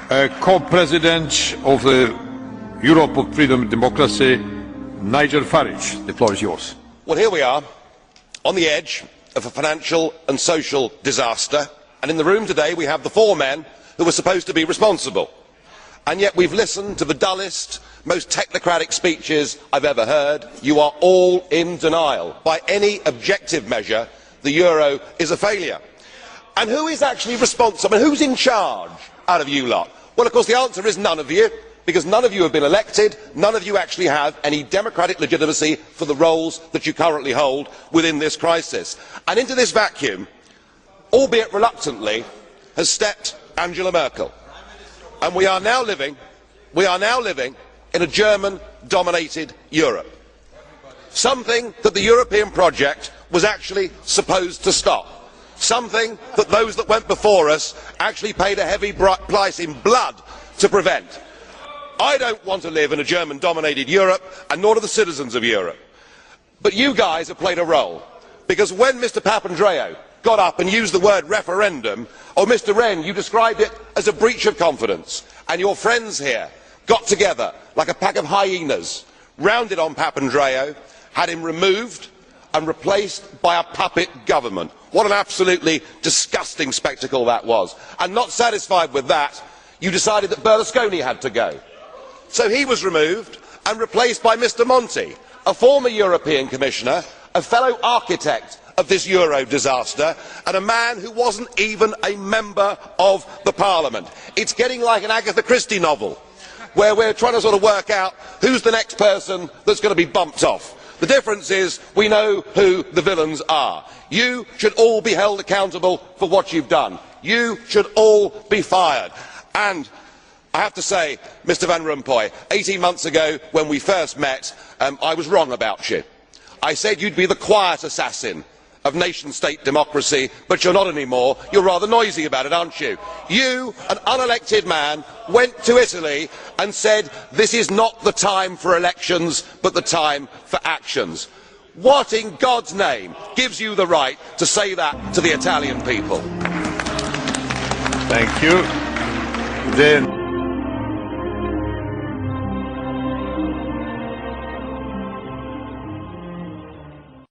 Co-President of the Europe of Freedom and Democracy, Nigel Farage. The floor is yours. Well, here we are, on the edge of a financial and social disaster, and in the room today we have the four men who were supposed to be responsible. And yet we've listened to the dullest, most technocratic speeches I've ever heard. You are all in denial. By any objective measure, the euro is a failure. And who is actually responsible? Who's in charge out of you lot? Well, of course, the answer is none of you, because none of you have been elected, none of you actually have any democratic legitimacy for the roles that you currently hold within this crisis. And into this vacuum, albeit reluctantly, has stepped Angela Merkel. And we are now living in a German-dominated Europe. Something that the European project was actually supposed to stop. Something that those that went before us actually paid a heavy price in blood to prevent. I don't want to live in a German-dominated Europe, and nor do the citizens of Europe. But you guys have played a role, because when Mr Papandreou got up and used the word referendum, or Mr Rehn, you described it as a breach of confidence, and your friends here got together like a pack of hyenas, rounded on Papandreou, had him removed and replaced by a puppet government. What an absolutely disgusting spectacle that was. And not satisfied with that, you decided that Berlusconi had to go. So he was removed and replaced by Mr Monti, a former European Commissioner, a fellow architect of this euro disaster, and a man who wasn't even a member of the Parliament. It's getting like an Agatha Christie novel, where we're trying to sort of work out who's the next person that's going to be bumped off. The difference is we know who the villains are. You should all be held accountable for what you've done. You should all be fired. And I have to say, Mr Van Rompuy, 18 months ago when we first met, I was wrong about you. I said you'd be the quiet assassin of nation-state democracy, but you're not anymore. You're rather noisy about it, aren't you? You, an unelected man, went to Italy and said this is not the time for elections, but the time for actions. What in God's name gives you the right to say that to the Italian people? Thank you. Then